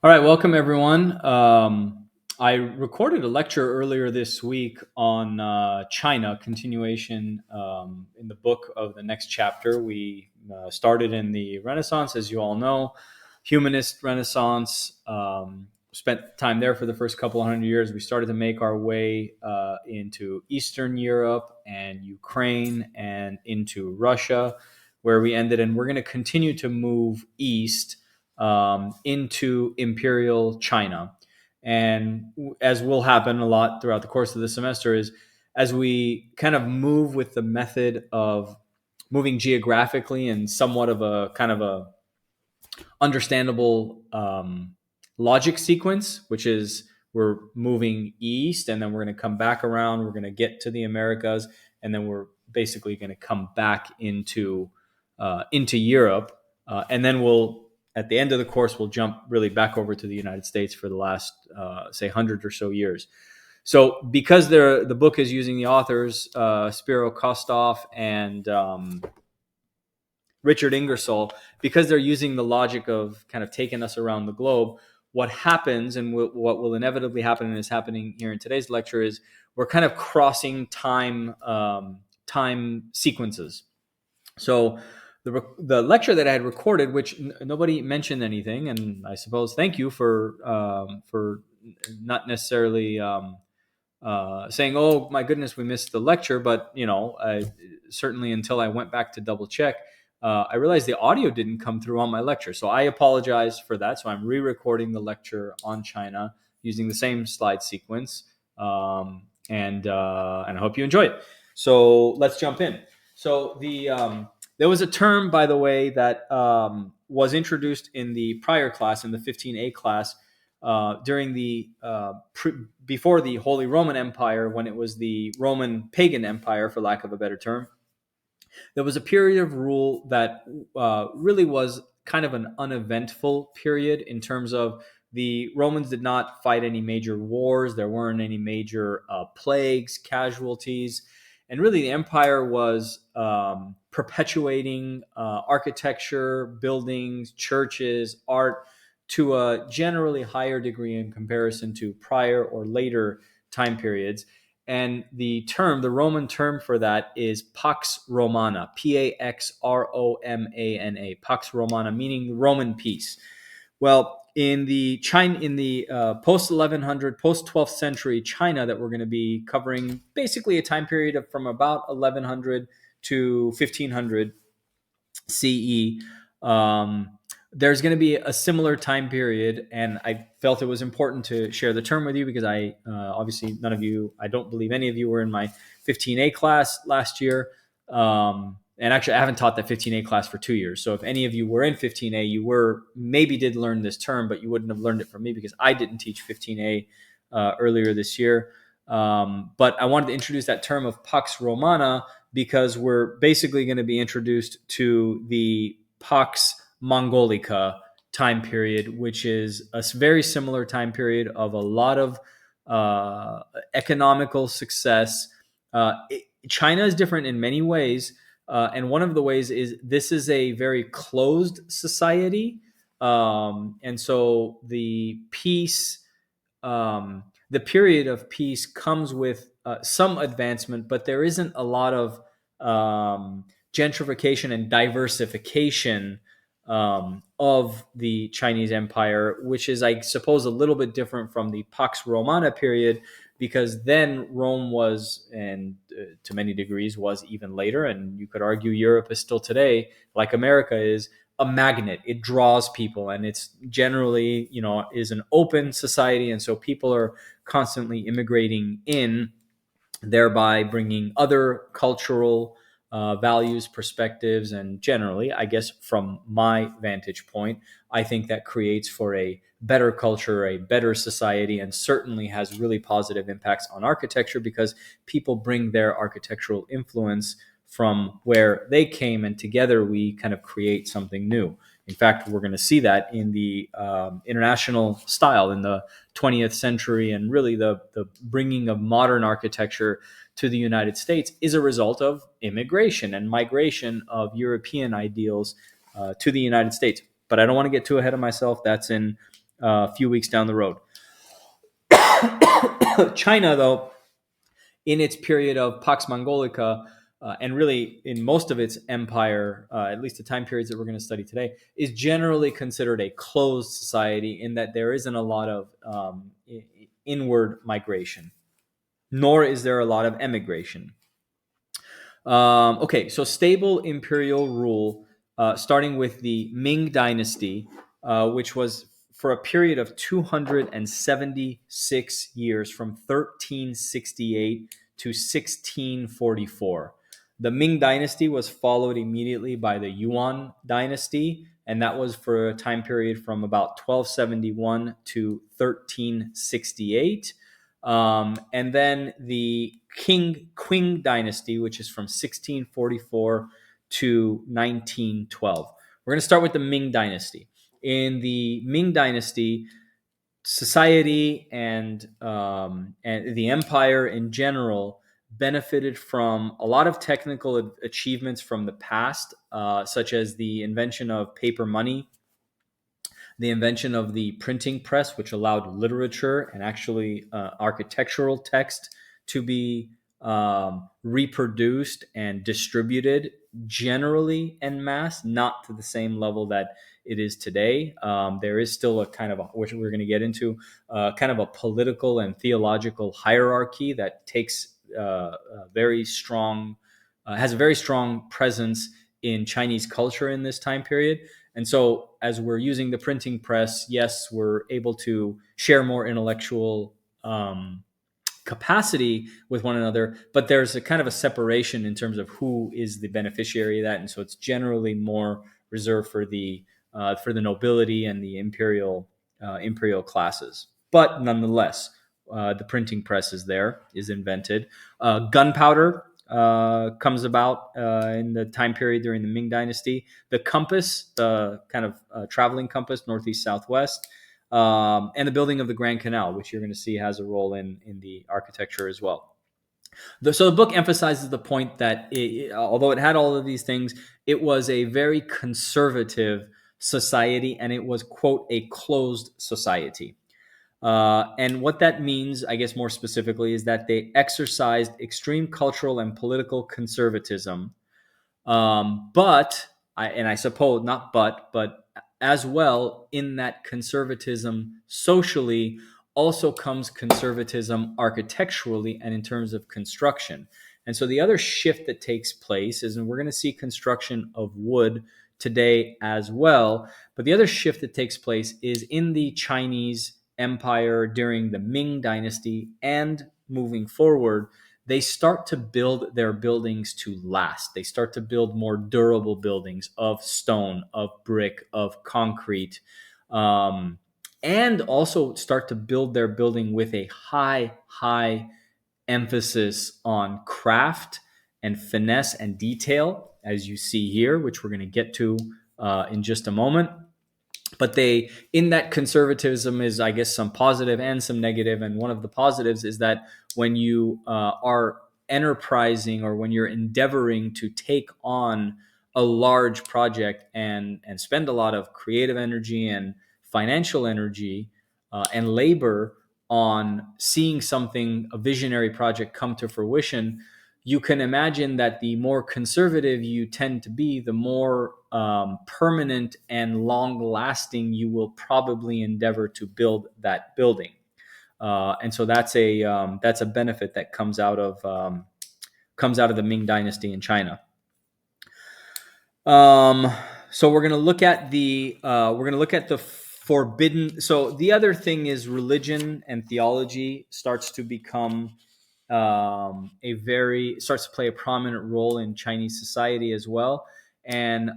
All right, welcome everyone. I recorded a lecture earlier this week on China, continuation in the book of the next chapter. We started in the Renaissance, as you all know, humanist Renaissance. Spent time there for the first couple of hundred years. We started to make our way into Eastern Europe and Ukraine and into Russia, where we ended. And we're going to continue to move east into imperial China. And as will happen a lot throughout the course of the semester, is as we kind of move with the method of moving geographically and somewhat of a kind of a understandable logic sequence, which is we're moving east and then we're going to come back around, we're going to get to the Americas, and then we're basically going to come back into Europe, and then we'll at the end of the course we'll jump really back over to the United States for the last say 100 or so years. So because the book is using the authors Spiro Kostoff and Richard Ingersoll, because they're using the logic of kind of taking us around the globe, what happens and what will inevitably happen and is happening here in today's lecture is we're kind of crossing time sequences. So the lecture that I had recorded, which nobody mentioned anything, and I suppose thank you for not necessarily saying, "Oh my goodness, we missed the lecture," but certainly until I went back to double check, I realized the audio didn't come through on my lecture. So I apologize for that. So I'm re-recording the lecture on China using the same slide sequence, and I hope you enjoy it. So let's jump in. So there was a term, by the way, that was introduced in the prior class, in the 15A class, during the before the Holy Roman Empire, when it was the Roman pagan empire, for lack of a better term. There was a period of rule that really was kind of an uneventful period in terms of the Romans did not fight any major wars. There weren't any major plagues, casualties. And really the empire was perpetuating architecture, buildings, churches, art to a generally higher degree in comparison to prior or later time periods. And the Roman term for that is Pax Romana, Paxromana, Pax Romana, meaning Roman peace. Well, in the post 1100, post 12th century China that we're going to be covering, basically a time period of from about 1100 to 1500 CE. There's going to be a similar time period, and I felt it was important to share the term with you because I obviously none of you, I don't believe any of you were in my 15A class last year. And actually, I haven't taught that 15A class for 2 years. So if any of you were in 15A, you maybe did learn this term, but you wouldn't have learned it from me because I didn't teach 15A earlier this year. But I wanted to introduce that term of Pax Romana because we're basically going to be introduced to the Pax Mongolica time period, which is a very similar time period of a lot of economical success. China is different in many ways, and one of the ways is this is a very closed society, and so the peace, the period of peace comes with some advancement, but there isn't a lot of gentrification and diversification of the Chinese Empire, which is, I suppose, a little bit different from the Pax Romana period, because then Rome was, and to many degrees, was even later. And you could argue Europe is still today, like America is, a magnet. It draws people, and it's generally, is an open society. And so people are constantly immigrating in, thereby bringing other cultural values, perspectives, and generally, I guess from my vantage point, I think that creates for a better culture, a better society, and certainly has really positive impacts on architecture because people bring their architectural influence from where they came, and together we kind of create something new. In fact, we're going to see that in the international style in the 20th century, and really the bringing of modern architecture to the United States is a result of immigration and migration of European ideals to the United States. But I don't want to get too ahead of myself. That's in a few weeks down the road. China, though, in its period of Pax Mongolica, and really in most of its empire, at least the time periods that we're going to study today, is generally considered a closed society in that there isn't a lot of inward migration, nor is there a lot of emigration. Okay, so stable imperial rule, starting with the Ming Dynasty, which was for a period of 276 years from 1368 to 1644. The Ming Dynasty was followed immediately by the Yuan Dynasty, and that was for a time period from about 1271 to 1368. And then the Qing Dynasty, which is from 1644 to 1912. We're going to start with the Ming Dynasty. In the Ming Dynasty, society and the empire in general benefited from a lot of technical achievements from the past, such as the invention of paper money, the invention of the printing press, which allowed literature and actually architectural text to be reproduced and distributed generally en masse, not to the same level that it is today. There is still a kind of, which we're going to get into, kind of a political and theological hierarchy that takes very strong, has a very strong presence in Chinese culture in this time period. And so as we're using the printing press, yes, we're able to share more intellectual capacity with one another, but there's a kind of a separation in terms of who is the beneficiary of that. And so it's generally more reserved for the nobility and the imperial classes. But nonetheless, the printing press is invented. Gunpowder comes about in the time period during the Ming Dynasty. The compass, the kind of traveling compass, northeast, southwest, and the building of the Grand Canal, which you're going to see has a role in the architecture as well. So the book emphasizes the point that although it had all of these things, it was a very conservative society, and it was, quote, a closed society. And what that means, I guess more specifically, is that they exercised extreme cultural and political conservatism. But as well, in that conservatism socially also comes conservatism architecturally and in terms of construction. And so the other shift that takes place is, and we're going to see construction of wood today as well, but the other shift that takes place is in the Chinese empire during the Ming Dynasty and moving forward. They start to build their buildings to last. They start to build more durable buildings of stone, of brick, of concrete, and also start to build their building with a high emphasis on craft and finesse and detail, as you see here, which we're going to get to in just a moment. But in that conservatism is, I guess, some positive and some negative. And one of the positives is that when you are enterprising, or when you're endeavoring to take on a large project and spend a lot of creative energy and financial energy and labor on seeing a visionary project come to fruition, you can imagine that the more conservative you tend to be, the more permanent and long-lasting you will probably endeavor to build that building. And so that's a benefit that comes out of the Ming Dynasty in China. So we're going to look at the Forbitten. So the other thing is religion and theology starts to become starts to play a prominent role in Chinese society as well. And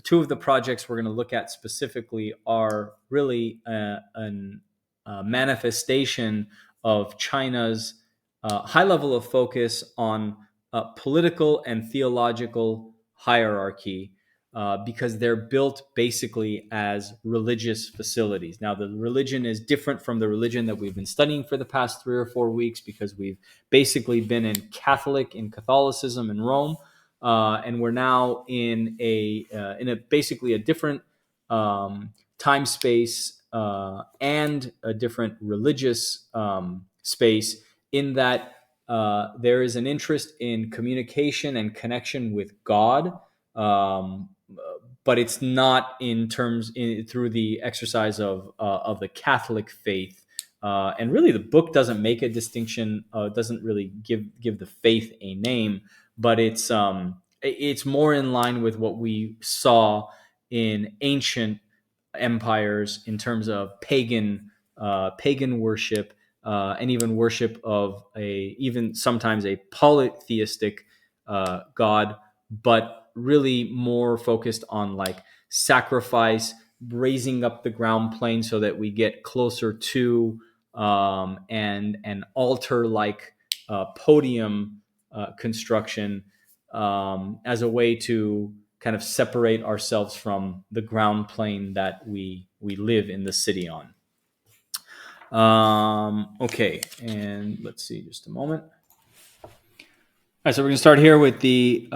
two of the projects we're going to look at specifically are really a manifestation of China's high level of focus on political and theological hierarchy, because they're built basically as religious facilities. Now, the religion is different from the religion that we've been studying for the past 3 or 4 weeks, because we've basically been in Catholicism in Rome, and we're now in basically a different time space and a different religious space, in that there is an interest in communication and connection with God, but it's not through the exercise of the Catholic faith. And really, the book doesn't make a distinction. Doesn't really give the faith a name, but it's more in line with what we saw in ancient empires in terms of pagan worship, and even worship of even sometimes a polytheistic god, but really more focused on like sacrifice, raising up the ground plane so that we get closer to and an altar-like podium construction, as a way to kind of separate ourselves from the ground plane that we live in the city on. Okay, and let's see, just a moment. All right, so we're going to start here with the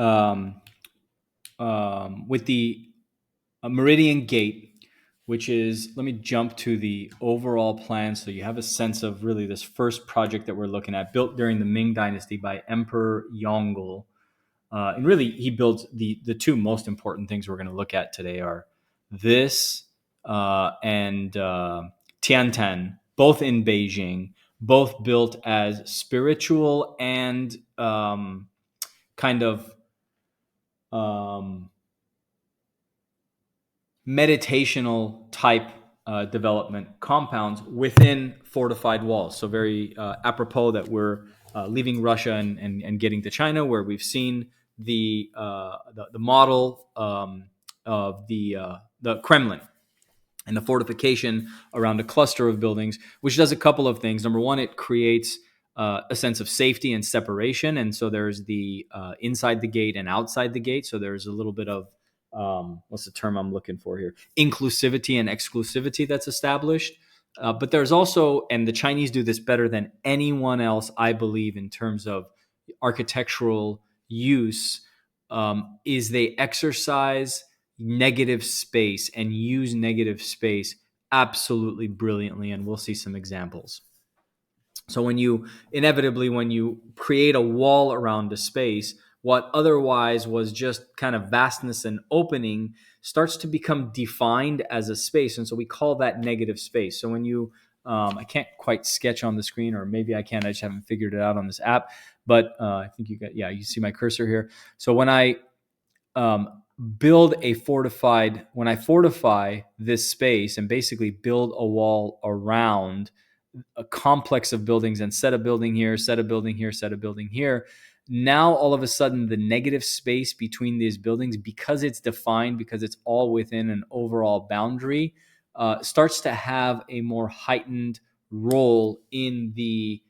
Meridian Gate, which is, let me jump to the overall plan so you have a sense of really this first project that we're looking at, built during the Ming Dynasty by Emperor Yongle. And really, he built the two most important things we're going to look at today are this and Tiantan, both in Beijing, both built as spiritual and kind of meditational type development compounds within fortified walls. So very apropos that we're leaving Russia and getting to China, where we've seen the model of the Kremlin and the fortification around a cluster of buildings, which does a couple of things. Number one, it creates a sense of safety and separation, and so there's the inside the gate and outside the gate. So there's a little bit of what's the term I'm looking for here? Inclusivity and exclusivity that's established. But there's also, and the Chinese do this better than anyone else, I believe, in terms of architectural use, is they exercise negative space and use negative space absolutely brilliantly. And we'll see some examples. So when you create a wall around a space, what otherwise was just kind of vastness and opening starts to become defined as a space. And so we call that negative space. So when you, I can't quite sketch on the screen, or maybe I can, I just haven't figured it out on this app, but I think you see my cursor here. So when I when I fortify this space and basically build a wall around a complex of buildings and set a building here, set a building here, set a building here, now all of a sudden the negative space between these buildings, because it's defined, because it's all within an overall boundary, starts to have a more heightened role in the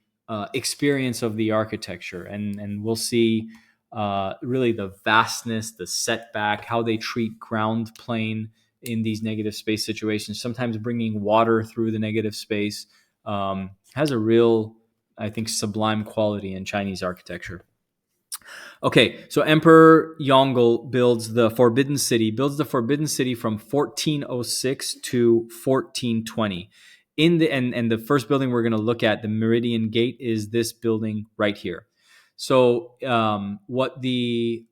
experience of the architecture. And we'll see really the vastness, the setback, how they treat ground plane in these negative space situations, sometimes bringing water through the negative space, has a real, I think, sublime quality in Chinese architecture. Okay, so Emperor Yongle builds the Forbitten City from 1406 to 1420. And the first building we're going to look at, the Meridian Gate, is this building right here. So what the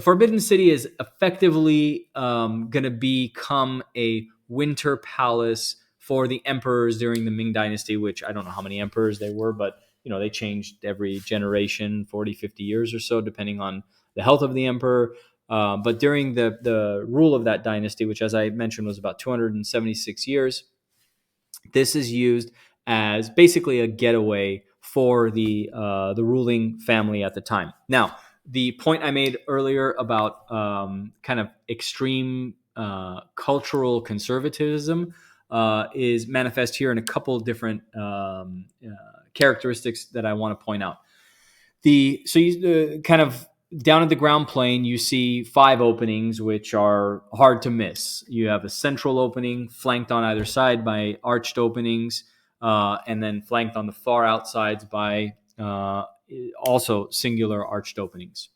Forbidden City is effectively going to become a winter palace for the emperors during the Ming Dynasty, which I don't know how many emperors they were, but they changed every generation, 40, 50 years or so, depending on the health of the emperor. But during the rule of that dynasty, which, as I mentioned, was about 276 years, this is used as basically a getaway for the ruling family at the time. Now, the point I made earlier about kind of extreme cultural conservatism is manifest here in a couple of different characteristics that I want to point out. So you kind of down at the ground plane, you see 5 openings, which are hard to miss. You have a central opening flanked on either side by arched openings, and then flanked on the far outsides by also singular arched openings.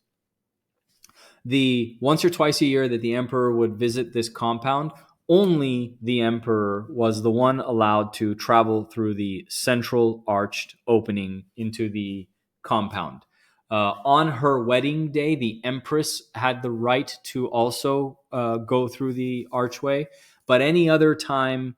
The once or twice a year that the emperor would visit this compound, only the emperor was the one allowed to travel through the central arched opening into the compound. On her wedding day, the empress had the right to also go through the archway, but any other time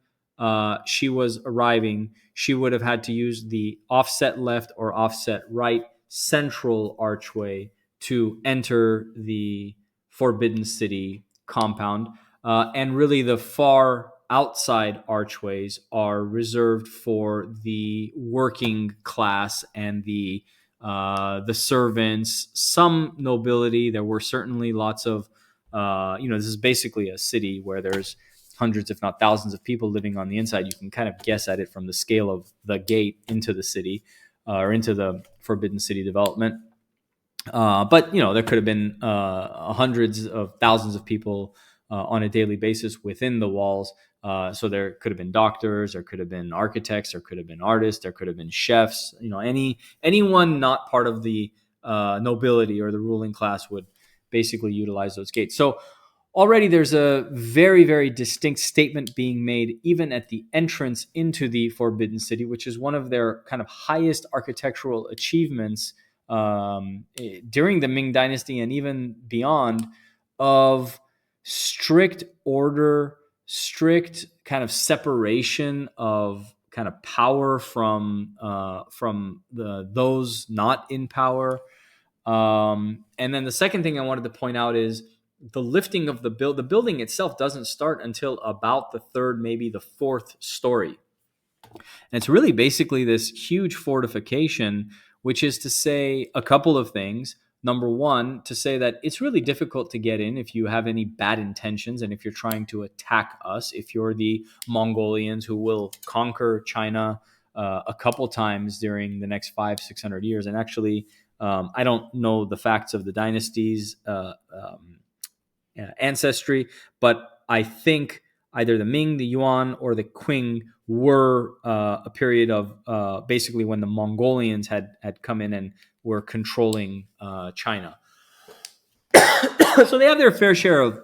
she was arriving, she would have had to use the offset left or offset right central archway to enter the Forbidden City compound. And really, the far outside archways are reserved for the working class and the servants, some nobility. There were certainly lots of, this is basically a city where there's hundreds, if not thousands, of people living on the inside. You can kind of guess at it from the scale of the gate into the city or into the Forbidden City development. But there could have been hundreds of thousands of people on a daily basis within the walls. So there could have been doctors, there could have been architects, there could have been artists, there could have been chefs. Anyone not part of the nobility or the ruling class would basically utilize those gates. So already there's a very, very distinct statement being made even at the entrance into the Forbidden City, which is one of their kind of highest architectural achievements during the Ming Dynasty and even beyond, of strict order, strict kind of separation of kind of power from those not in power. And then the second thing I wanted to point out is the lifting of the building itself doesn't start until about the third, maybe the fourth story. And it's really basically this huge fortification, which is to say a couple of things. Number one, to say that it's really difficult to get in if you have any bad intentions and if you're trying to attack us, if you're the Mongolians who will conquer China a couple times during the next 500-600 years. And actually, I don't know the facts of the dynasties ancestry, but I think either the Ming, the Yuan, or the Qing were a period of basically when the Mongolians had come in and were controlling China. So they have their fair share of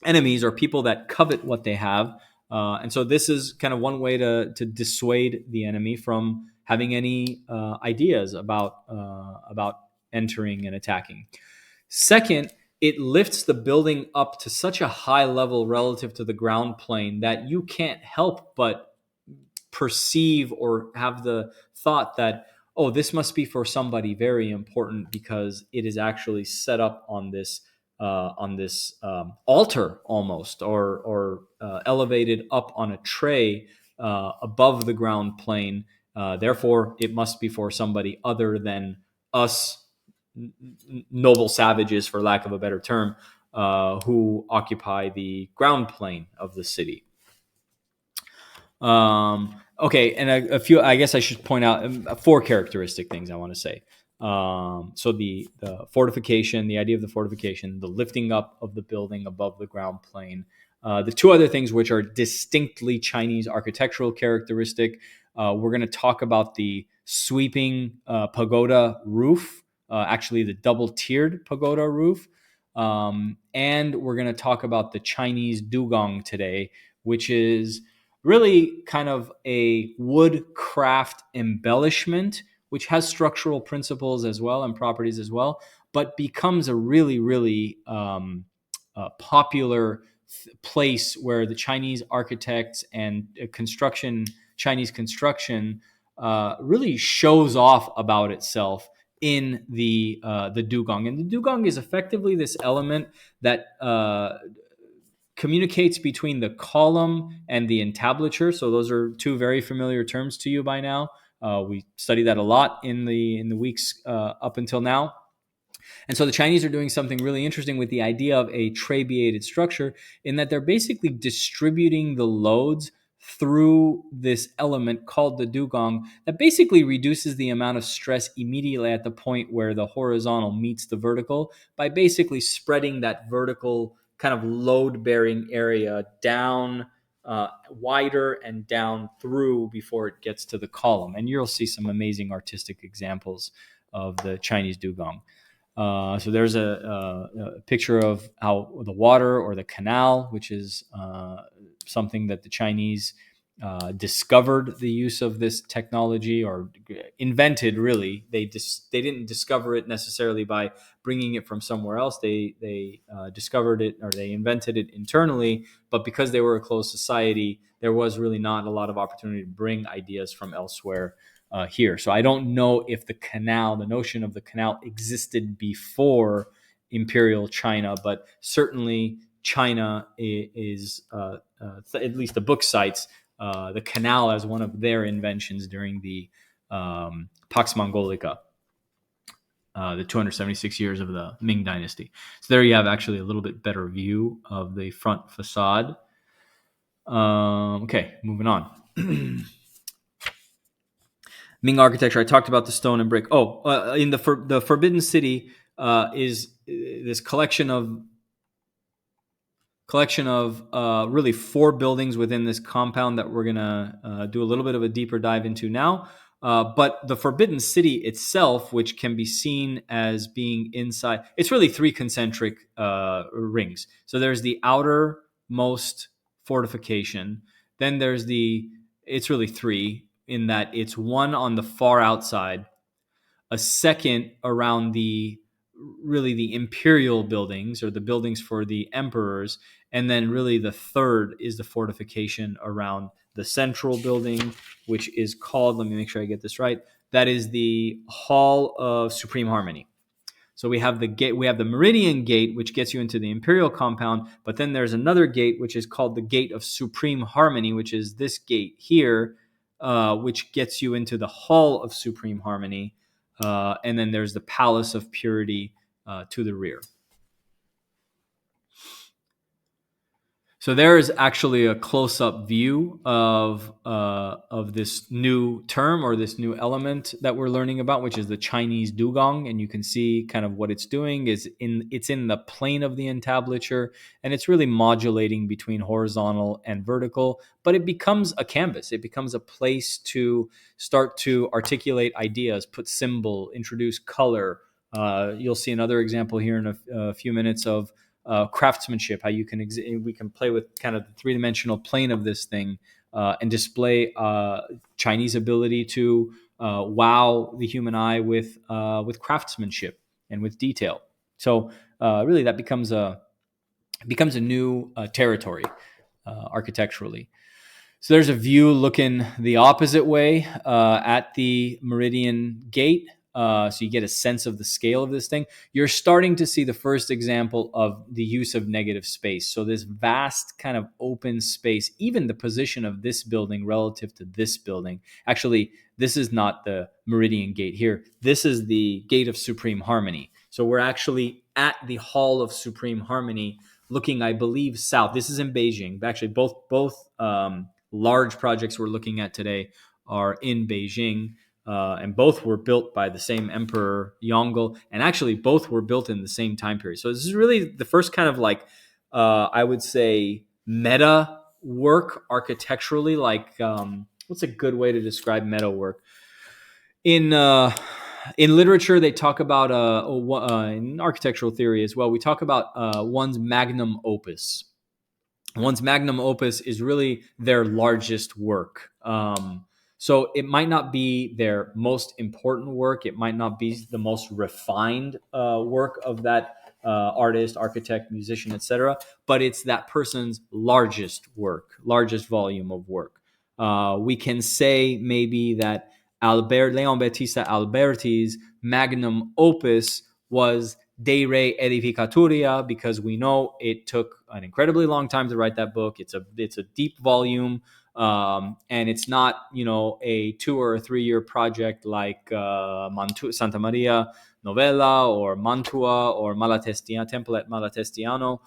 enemies or people that covet what they have. And so this is kind of one way to dissuade the enemy from having any ideas about entering and attacking. Second, it lifts the building up to such a high level relative to the ground plane that you can't help but perceive or have the thought that, oh, this must be for somebody very important because it is actually set up on this altar almost, or elevated up on a tray above the ground plane. Therefore, it must be for somebody other than us noble savages, for lack of a better term, who occupy the ground plane of the city. Okay, and a few, I guess I should point out four characteristic things I want to say. So the fortification, the idea of the fortification, the lifting up of the building above the ground plane. The two other things which are distinctly Chinese architectural characteristic, we're going to talk about the sweeping pagoda roof, actually the double-tiered pagoda roof. And we're going to talk about the Chinese dugong today, which is really kind of a woodcraft embellishment, which has structural principles as well and properties as well, but becomes a really, really popular place where the Chinese architects and Chinese construction really shows off about itself in the dugong. And the dugong is effectively this element that communicates between the column and the entablature. So those are two very familiar terms to you by now. We studied that a lot in the weeks up until now. And so the Chinese are doing something really interesting with the idea of a trabeated structure, in that they're basically distributing the loads through this element called the dugong that basically reduces the amount of stress immediately at the point where the horizontal meets the vertical, by basically spreading that vertical kind of load-bearing area down wider and down through before it gets to the column. And you'll see some amazing artistic examples of the Chinese dugong. So there's a picture of how the water or the canal, which is something that the Chinese discovered the use of this technology, or invented. Really, they didn't discover it necessarily by bringing it from somewhere else. They discovered it, or they invented it internally. But because they were a closed society, there was really not a lot of opportunity to bring ideas from elsewhere here. So I don't know if the notion of the canal existed before Imperial China, but certainly China is at least the book cites the canal as one of their inventions during the Pax Mongolica, the 276 years of the Ming Dynasty. So there you have actually a little bit better view of the front facade. Okay, moving on. Ming architecture. I talked about the stone and brick. In the Forbidden City is this collection of really 4 buildings within this compound that we're going to do a little bit of a deeper dive into now. But the Forbidden City itself, which can be seen as being inside, it's really 3 concentric rings. So there's the outermost fortification. Then it's really 3, in that it's one on the far outside, a second around the imperial buildings, or the buildings for the emperors, and then really the third is the fortification around the central building, which is called, let me make sure I get this right, that is the Hall of Supreme Harmony. So we have the gate, we have the Meridian Gate, which gets you into the imperial compound, but then there's another gate which is called the Gate of Supreme Harmony, which is this gate here, which gets you into the Hall of Supreme Harmony. And then there's the Palace of Purity to the rear. So there is actually a close-up view of this new term, or this new element that we're learning about, which is the Chinese dugong. And you can see kind of what it's doing is it's in the plane of the entablature, and it's really modulating between horizontal and vertical. But it becomes a canvas. It becomes a place to start to articulate ideas, put symbol, introduce color. You'll see another example here in a few minutes of craftsmanship, how we can play with kind of the 3-dimensional plane of this thing and display Chinese ability to wow the human eye with craftsmanship and with detail. So really, that becomes a new territory architecturally. So there's a view looking the opposite way at the Meridian Gate. So you get a sense of the scale of this thing. You're starting to see the first example of the use of negative space. So this vast kind of open space, even the position of this building relative to this building. Actually, this is not the Meridian Gate here. This is the Gate of Supreme Harmony. So we're actually at the Hall of Supreme Harmony, looking, I believe, south. This is in Beijing. Actually, both large projects we're looking at today are in Beijing. And both were built by the same emperor, Yongle, and actually both were built in the same time period. So this is really the first kind of I would say, meta work architecturally. What's a good way to describe meta work? In literature, they talk about, in architectural theory as well, we talk about one's magnum opus. One's magnum opus is really their largest work. So it might not be their most important work. It might not be the most refined work of that artist, architect, musician, etc. But it's that person's largest work, largest volume of work. We can say maybe that Leon Battista Alberti's magnum opus was De Re Edificaturia, because we know it took an incredibly long time to write that book. It's a deep volume, and it's not a 2 or 3 year project like Santa Maria Novella or Mantua or Temple at Malatestiano,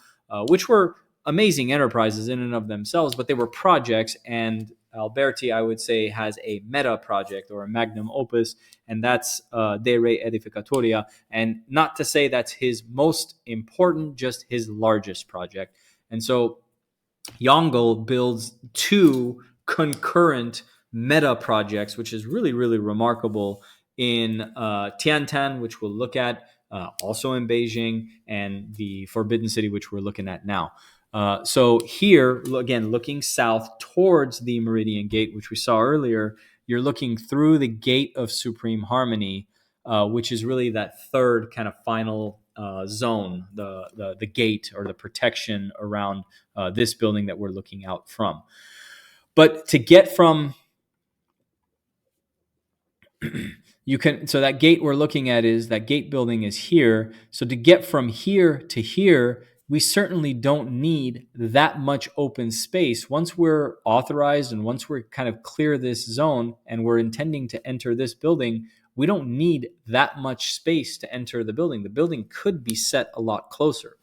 which were amazing enterprises in and of themselves, but they were projects. And Alberti, I would say, has a meta project or a magnum opus, and that's De Re Edificatoria. And not to say that's his most important, just his largest project. And so Yongle builds 2 concurrent meta projects, which is really, really remarkable, in Tiantan, which we'll look at, also in Beijing, and the Forbidden City, which we're looking at now. So here, again, looking south towards the Meridian Gate, which we saw earlier, you're looking through the Gate of Supreme Harmony, which is really that third kind of final zone, the gate or the protection around this building that we're looking out from. But to get from so that gate we're looking at is that gate building is here. So to get from here to here, we certainly don't need that much open space. Once we're authorized and once we're kind of clear this zone and we're intending to enter this building, we don't need that much space to enter the building. The building could be set a lot closer.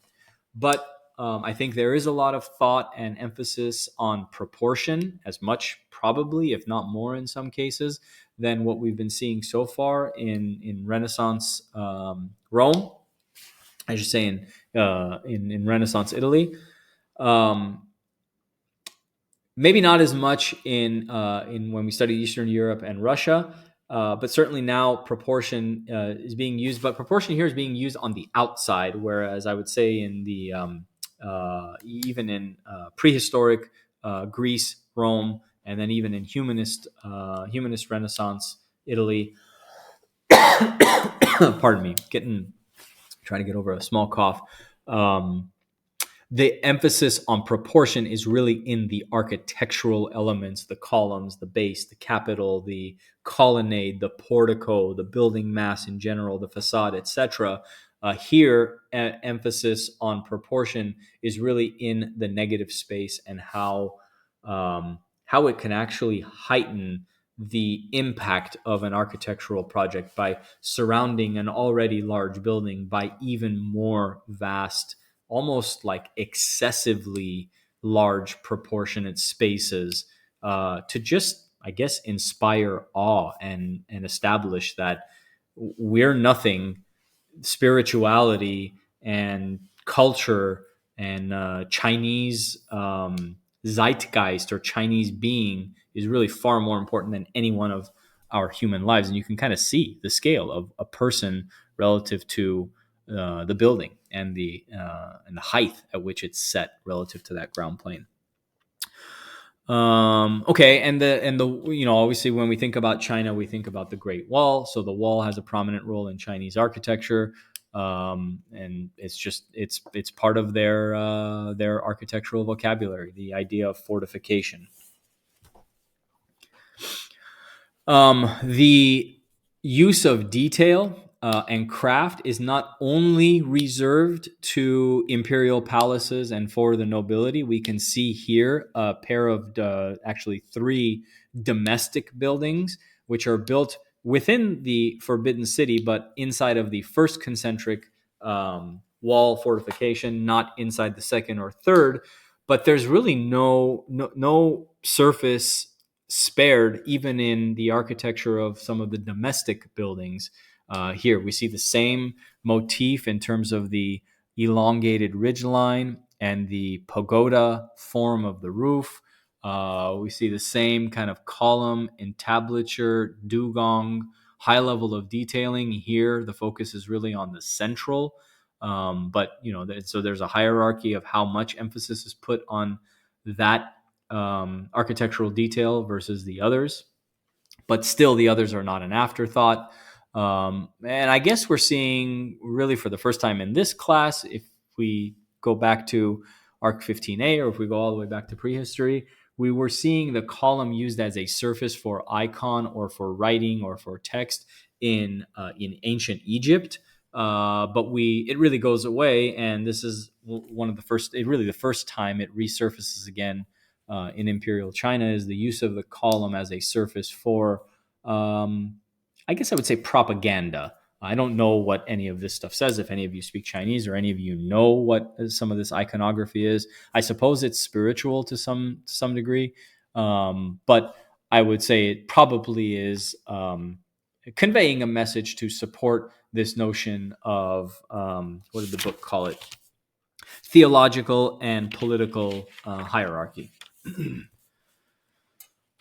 But I think there is a lot of thought and emphasis on proportion, as much probably, if not more in some cases, than what we've been seeing so far in Renaissance Rome. I should say in Renaissance Italy. Maybe not as much in when we studied Eastern Europe and Russia, but certainly now proportion is being used. But proportion here is being used on the outside, whereas I would say in the even in prehistoric Greece, Rome, and then even in humanist Renaissance Italy. Pardon me, trying to get over a small cough. The emphasis on proportion is really in the architectural elements, the columns, the base, the capital, the colonnade, the portico, the building mass in general, the facade, etc. Here, emphasis on proportion is really in the negative space and how it can actually heighten the impact of an architectural project by surrounding an already large building by even more vast, almost like excessively large proportionate spaces to just, I guess, inspire awe and establish that we're nothing. Spirituality and culture and Chinese zeitgeist or Chinese being is really far more important than any one of our human lives. And you can kind of see the scale of a person relative to the building and the height at which it's set relative to that ground plane. Okay, and the obviously when we think about China, we think about the Great Wall. So the wall has a prominent role in Chinese architecture, and it's part of their architectural vocabulary, the idea of fortification. The use of detail and craft is not only reserved to imperial palaces and for the nobility. We can see here a pair of actually three domestic buildings, which are built within the Forbidden City, but inside of the first concentric wall fortification, not inside the second or third. But there's really no surface spared, even in the architecture of some of the domestic buildings. Here we see the same motif in terms of the elongated ridgeline and the pagoda form of the roof. We see the same kind of column, entablature, dugong, high level of detailing. Here, the focus is really on the central. But so there's a hierarchy of how much emphasis is put on that architectural detail versus the others. But still, the others are not an afterthought. And I guess we're seeing really for the first time in this class, if we go back to Arch15a or if we go all the way back to prehistory, we were seeing the column used as a surface for icon or for writing or for text in ancient Egypt. But it really goes away, and this is the first time it resurfaces again in Imperial China, is the use of the column as a surface for, I guess I would say, propaganda. I don't know what any of this stuff says. If any of you speak Chinese or any of you know what some of this iconography is, I suppose it's spiritual to some degree, but I would say it probably is conveying a message to support this notion of what did the book call it? Theological and political hierarchy.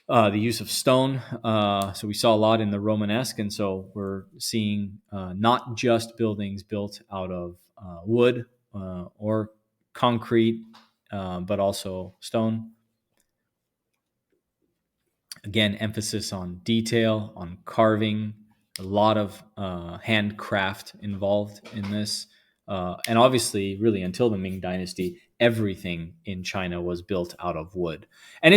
The use of stone. So we saw a lot in the Romanesque, and so we're seeing not just buildings built out of wood or concrete but also stone. Again, emphasis on detail, on carving, a lot of handcraft involved in this. And obviously, really, until the Ming Dynasty, everything in China was built out of wood. And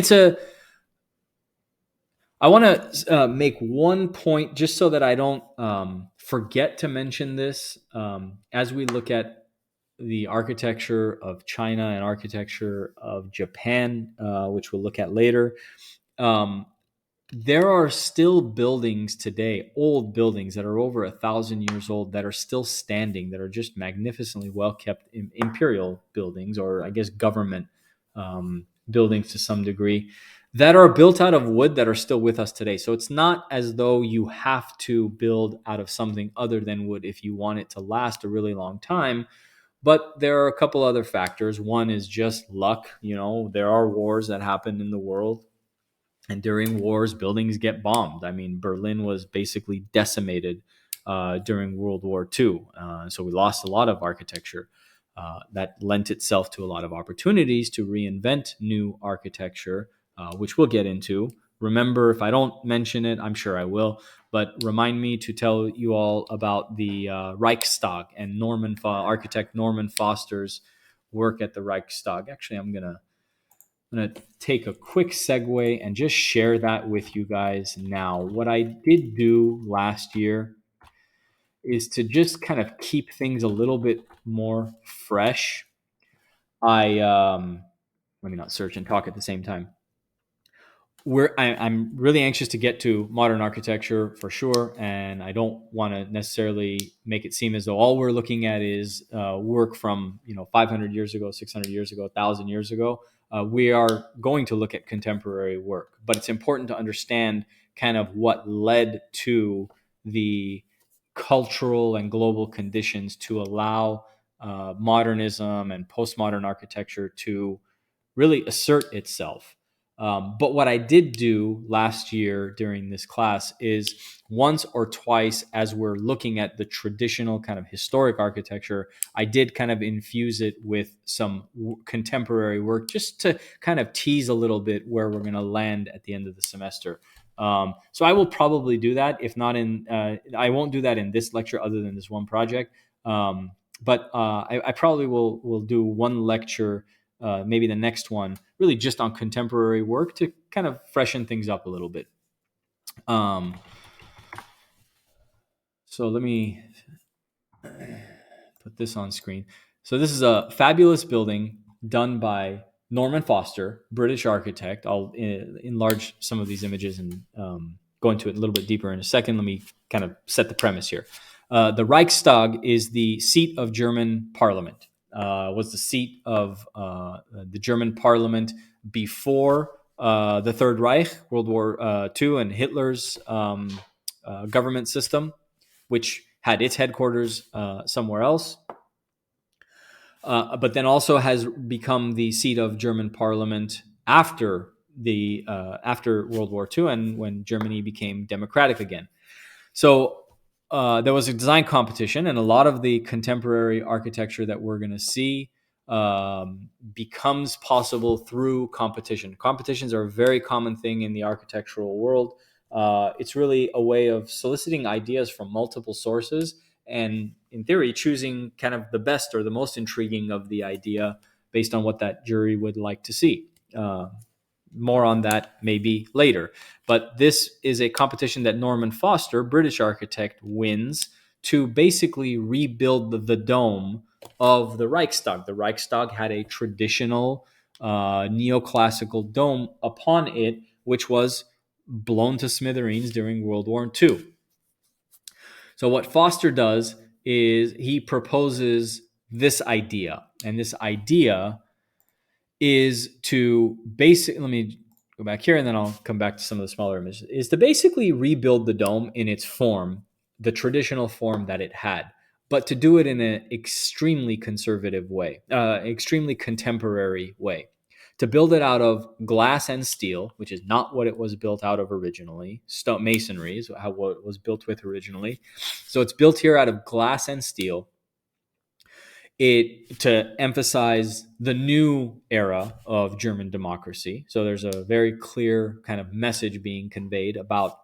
I want to make one point just so that I don't forget to mention this as we look at the architecture of China and architecture of Japan, which we'll look at later. There are still buildings today, old buildings that are over 1,000 years old, that are still standing, that are just magnificently well kept imperial buildings, or I guess government buildings to some degree, that are built out of wood, that are still with us today. So it's not as though you have to build out of something other than wood if you want it to last a really long time. But there are a couple other factors. One is just luck. There are wars that happen in the world, and during wars, buildings get bombed. I mean, Berlin was basically decimated during World War II. So we lost a lot of architecture. That lent itself to a lot of opportunities to reinvent new architecture, which we'll get into. Remember, if I don't mention it, I'm sure I will, but remind me to tell you all about the Reichstag and architect Norman Foster's work at the Reichstag. Actually, I'm going to take a quick segue and just share that with you guys now. What I did do last year is to just kind of keep things a little bit more fresh. Let me not search and talk at the same time. I'm really anxious to get to modern architecture for sure, and I don't want to necessarily make it seem as though all we're looking at is work from 500 years ago, 600 years ago, 1,000 years ago. We are going to look at contemporary work, but it's important to understand kind of what led to the cultural and global conditions to allow modernism and postmodern architecture to really assert itself. But what I did do last year during this class is once or twice, as we're looking at the traditional kind of historic architecture, I did kind of infuse it with some contemporary work just to kind of tease a little bit where we're going to land at the end of the semester. So I will probably do that. If not I won't do that in this lecture other than this one project. But I probably will do one lecture, maybe the next one, really just on contemporary work to kind of freshen things up a little bit. So let me put this on screen. So this is a fabulous building done by Norman Foster, British architect. I'll enlarge some of these images and go into it a little bit deeper in a second. Let me kind of set the premise here. The Reichstag is the seat of German parliament. Was the seat of the German parliament before the Third Reich, World War II, and Hitler's government system, which had its headquarters somewhere else, but then also has become the seat of German parliament after World War II and when Germany became democratic again. So there was a design competition, and a lot of the contemporary architecture that we're going to see becomes possible through competition. Competitions are a very common thing in the architectural world. It's really a way of soliciting ideas from multiple sources and, in theory, choosing kind of the best or the most intriguing of the idea based on what that jury would like to see. More on that maybe later. But this is a competition that Norman Foster, British architect, wins to basically rebuild the dome of the Reichstag. The Reichstag had a traditional neoclassical dome upon it, which was blown to smithereens during World War II. So what Foster does is he proposes this idea, and this idea is to let me go back here and then I'll come back to some of the smaller images, is to basically rebuild the dome in its form, the traditional form that it had, but to do it in an extremely conservative way, extremely contemporary way. To build it out of glass and steel, which is not what it was built out of originally. Stone masonry is what it was built with originally. So it's built here out of glass and steel. it to emphasize the new era of German democracy. So there's a very clear kind of message being conveyed about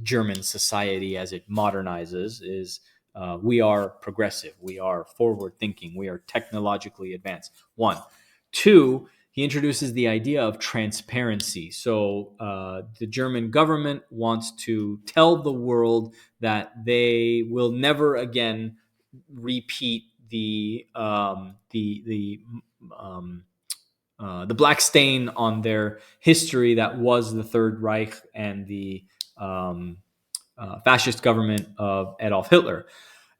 German society as it modernizes. Is we are progressive, we are forward thinking, we are technologically advanced. One, two. He introduces the idea of transparency. So the German government wants to tell the world that they will never again repeat um, the black stain on their history that was the Third Reich and the um, fascist government of Adolf Hitler.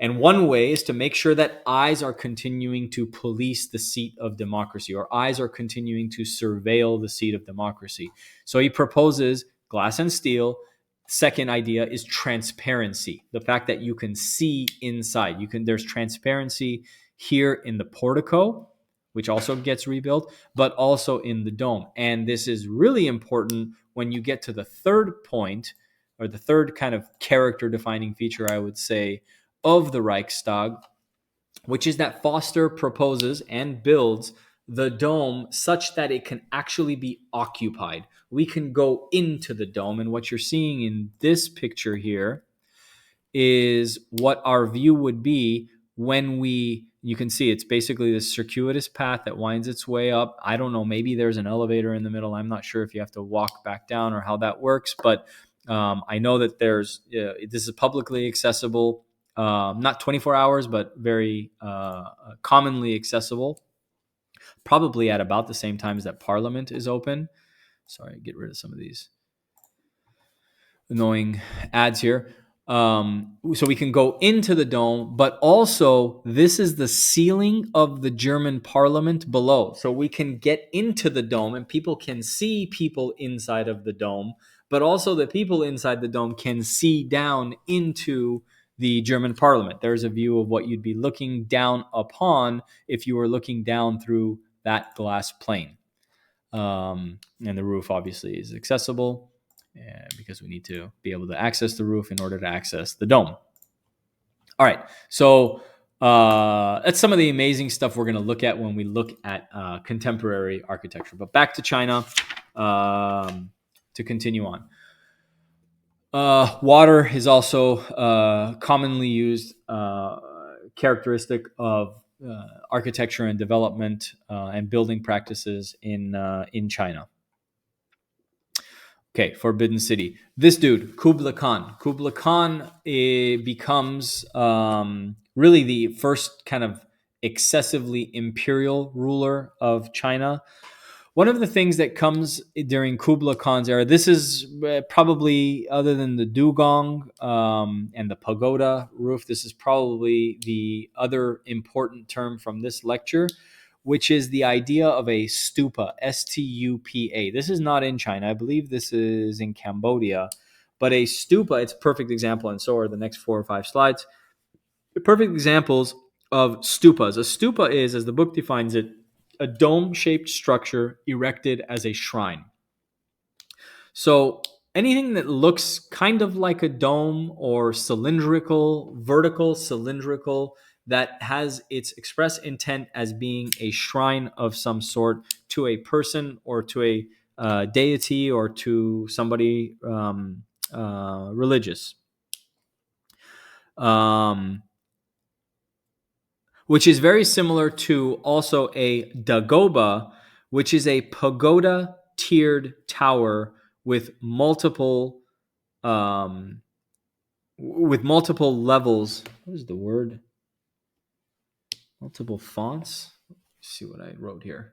And one way is to make sure that eyes are continuing to police the seat of democracy, or eyes are continuing to surveil the seat of democracy. So he proposes glass and steel. Second idea is transparency. The fact that you can see inside. There's transparency here in the portico, which also gets rebuilt, but also in the dome. And this is really important when you get to the third point, or the third kind of character defining feature, I would say, of the Reichstag, which is that Foster proposes and builds the dome such that it can actually be occupied. We can go into the dome. And what you're seeing in this picture here is what our view would be when you can see it's basically this circuitous path that winds its way up. I don't know, maybe there's an elevator in the middle. I'm not sure if you have to walk back down or how that works, but I know that this is publicly accessible, not 24 hours, but very commonly accessible, probably at about the same times that Parliament is open. Sorry, get rid of some of these annoying ads here. So we can go into the dome, but also this is the ceiling of the German parliament below. So we can get into the dome and people can see people inside of the dome, but also the people inside the dome can see down into the German parliament. There's a view of what you'd be looking down upon if you were looking down through that glass plane. And the roof obviously is accessible, because we need to be able to access the roof in order to access the dome. All right, so that's some of the amazing stuff we're going to look at when we look at contemporary architecture. But back to China, to continue on. Water is also commonly used characteristic of architecture and development and building practices in China. Okay, Forbidden City. This dude, Kublai Khan. Kublai Khan becomes really the first kind of excessively imperial ruler of China. One of the things that comes during Kublai Khan's era, this is probably, other than the dugong and the pagoda roof, this is probably the other important term from this lecture, which is the idea of a stupa, S-T-U-P-A. This is not in China. I believe this is in Cambodia. But a stupa, it's a perfect example, and so are the next 4 or 5 slides. Perfect examples of stupas. A stupa is, as the book defines it, a dome-shaped structure erected as a shrine. So anything that looks kind of like a dome or cylindrical, vertical, cylindrical, that has its express intent as being a shrine of some sort to a person or to a deity or to somebody religious. Which is very similar to also a dagoba, which is a pagoda tiered tower with multiple levels. What is the word? Multiple fonts. Let's see what I wrote here.